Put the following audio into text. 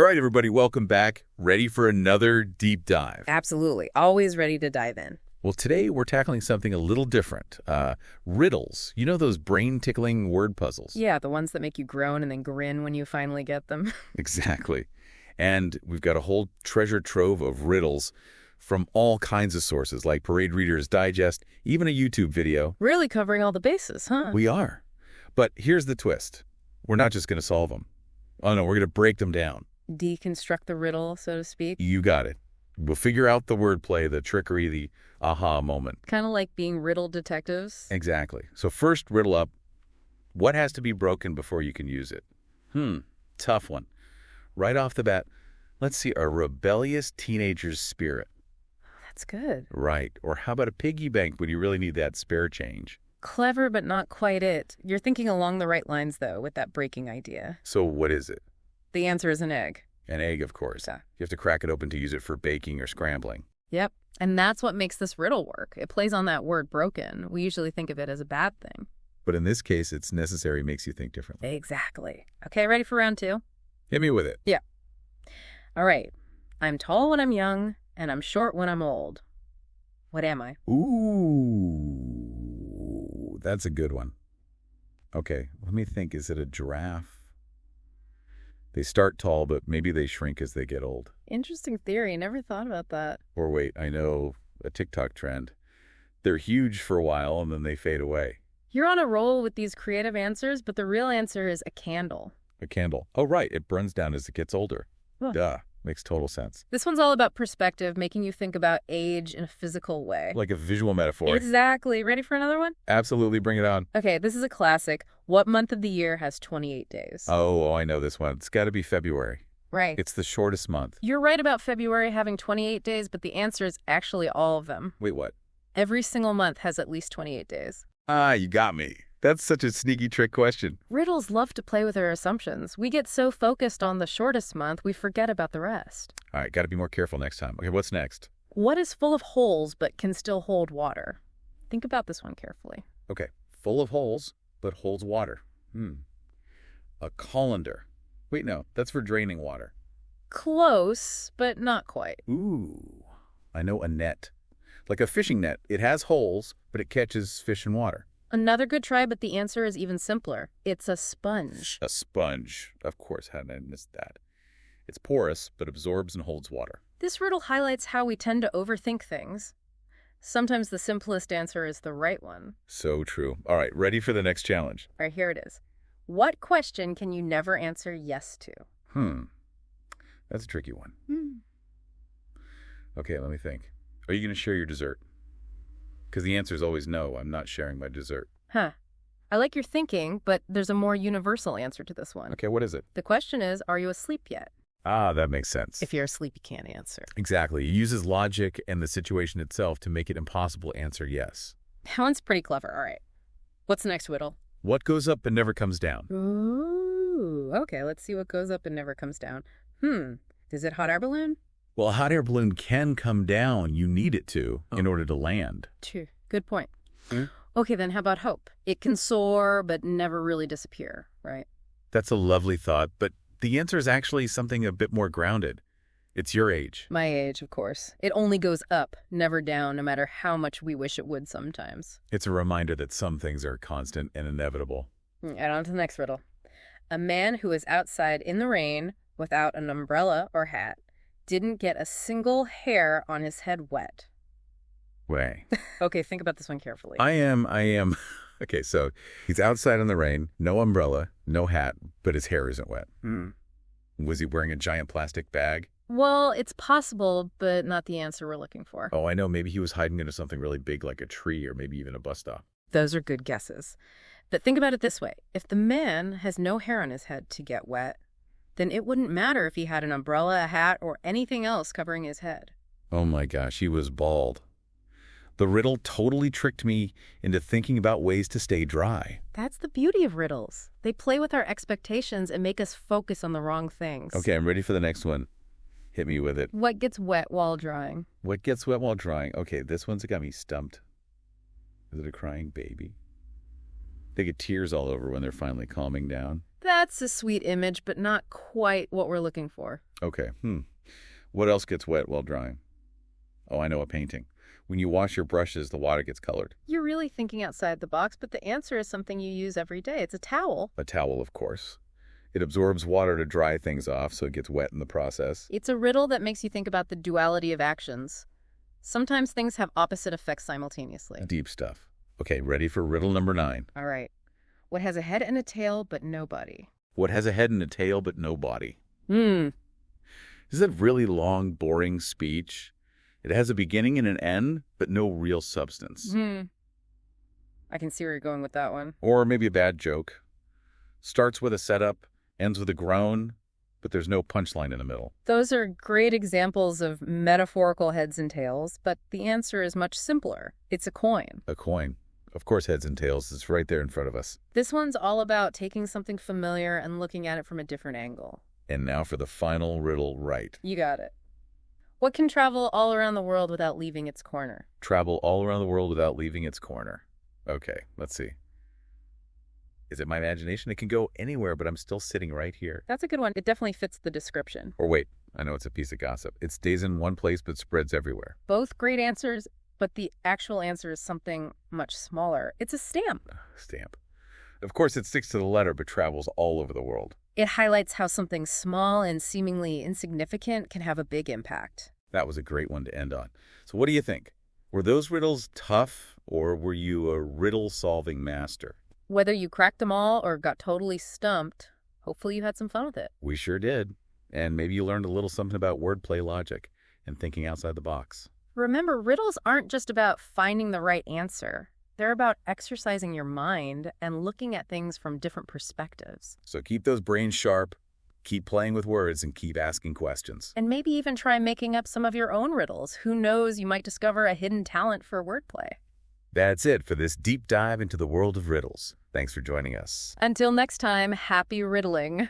All right, everybody, welcome back. Ready for another deep dive? Absolutely. Always ready to dive in. Well, today we're tackling something a little different. Riddles. You know those brain-tickling word puzzles? Yeah, the ones that make you groan and then grin when you finally get them. Exactly. And we've got a whole treasure trove of riddles from all kinds of sources, like Parade Reader's Digest, even a YouTube video. Really covering all the bases, huh? We are. But here's the twist. We're not just going to solve them. Oh, no, we're going to break them down. Deconstruct the riddle, so to speak. You got it. We'll figure out the wordplay, the trickery, the aha moment. Kind of like being riddle detectives. Exactly. So first, riddle up. What has to be broken before you can use it? Tough one. Right off the bat, let's see, a rebellious teenager's spirit. That's good. Right. Or how about a piggy bank when you really need that spare change? Clever, but not quite it. You're thinking along the right lines, though, with that breaking idea. So what is it? The answer is an egg. An egg, of course. Yeah. You have to crack it open to use it for baking or scrambling. Yep. And that's what makes this riddle work. It plays on that word broken. We usually think of it as a bad thing. But in this case, it's necessary, makes you think differently. Exactly. Okay, ready for round two? Hit me with it. Yeah. All right. I'm tall when I'm young, and I'm short when I'm old. What am I? Ooh, that's a good one. Okay, let me think. Is it a giraffe? They start tall, but maybe they shrink as they get old. Interesting theory. Never thought about that. Or wait, I know a TikTok trend. They're huge for a while, and then they fade away. You're on a roll with these creative answers, but the real answer is a candle. A candle. Oh, right. It burns down as it gets older. Huh. Duh. Makes total sense. This one's all about perspective, making you think about age in a physical way. Like a visual metaphor. Exactly. Ready for another one? Absolutely. Bring it on. Okay, this is a classic. What month of the year has 28 days? Oh, I know this one. It's got to be February. Right. It's the shortest month. You're right about February having 28 days, but the answer is actually all of them. Wait, what? Every single month has at least 28 days. Ah, you got me. That's such a sneaky trick question. Riddles love to play with our assumptions. We get so focused on the shortest month, we forget about the rest. All right, got to be more careful next time. Okay, what's next? What is full of holes but can still hold water? Think about this one carefully. Okay, full of holes, but holds water. A colander. Wait, no, that's for draining water. Close, but not quite. Ooh, I know a net. Like a fishing net. It has holes, but it catches fish in water. Another good try, but the answer is even simpler. It's a sponge. A sponge. Of course, how did I miss that? It's porous, but absorbs and holds water. This riddle highlights how we tend to overthink things. Sometimes the simplest answer is the right one. So true. All right, ready for the next challenge? All right, here it is. What question can you never answer yes to? That's a tricky one. Okay, let me think. Are you going to share your dessert? Because the answer is always no, I'm not sharing my dessert. Huh. I like your thinking, but there's a more universal answer to this one. Okay, what is it? The question is, are you asleep yet? Ah, that makes sense. If you're asleep, you can't answer. Exactly. He uses logic and the situation itself to make it impossible to answer yes. That one's pretty clever. All right. What's the next riddle? What goes up and never comes down? Ooh, okay. Let's see what goes up and never comes down. Is it hot air balloon? Well, a hot air balloon can come down. You need it to in order to land. True. Good point. Okay, then how about hope? It can soar, but never really disappear, right? That's a lovely thought, but the answer is actually something a bit more grounded. It's your age. My age, of course. It only goes up, never down, no matter how much we wish it would sometimes. It's a reminder that some things are constant and inevitable. And on to the next riddle. A man who is outside in the rain without an umbrella or hat didn't get a single hair on his head wet. Way. Okay, think about this one carefully. I am. Okay, so he's outside in the rain, no umbrella, no hat, but his hair isn't wet. Was he wearing a giant plastic bag? Well, it's possible, but not the answer we're looking for. Oh, I know. Maybe he was hiding into something really big like a tree or maybe even a bus stop. Those are good guesses. But think about it this way. If the man has no hair on his head to get wet, then it wouldn't matter if he had an umbrella, a hat, or anything else covering his head. Oh my gosh, he was bald. The riddle totally tricked me into thinking about ways to stay dry. That's the beauty of riddles. They play with our expectations and make us focus on the wrong things. Okay, I'm ready for the next one. Hit me with it. What gets wet while drying? What gets wet while drying? Okay, this one's got me stumped. Is it a crying baby? They get tears all over when they're finally calming down. That's a sweet image, but not quite what we're looking for. Okay, What else gets wet while drying? Oh, I know, a painting. When you wash your brushes, the water gets colored. You're really thinking outside the box, but the answer is something you use every day. It's a towel. A towel, of course. It absorbs water to dry things off, so it gets wet in the process. It's a riddle that makes you think about the duality of actions. Sometimes things have opposite effects simultaneously. Deep stuff. Okay, ready for riddle number 9. All right. What has a head and a tail, but no body? What has a head and a tail but no body? Hmm. Is that really long, boring speech? It has a beginning and an end, but no real substance. I can see where you're going with that one. Or maybe a bad joke. Starts with a setup, ends with a groan, but there's no punchline in the middle. Those are great examples of metaphorical heads and tails, but the answer is much simpler. It's a coin. A coin. Of course, heads and tails. It's right there in front of us. This one's all about taking something familiar and looking at it from a different angle. And now for the final riddle right. You got it. What can travel all around the world without leaving its corner? Travel all around the world without leaving its corner. Okay, let's see. Is it my imagination? It can go anywhere, but I'm still sitting right here. That's a good one. It definitely fits the description. Or wait, I know it's a piece of gossip. It stays in one place but spreads everywhere. Both great answers, but the actual answer is something much smaller. It's a stamp. Stamp. Of course, it sticks to the letter but travels all over the world. It highlights how something small and seemingly insignificant can have a big impact. That was a great one to end on. So what do you think? Were those riddles tough, or were you a riddle-solving master? Whether you cracked them all or got totally stumped, hopefully you had some fun with it. We sure did. And maybe you learned a little something about wordplay logic and thinking outside the box. Remember, riddles aren't just about finding the right answer. They're about exercising your mind and looking at things from different perspectives. So keep those brains sharp, keep playing with words, and keep asking questions. And maybe even try making up some of your own riddles. Who knows, you might discover a hidden talent for wordplay. That's it for this deep dive into the world of riddles. Thanks for joining us. Until next time, happy riddling.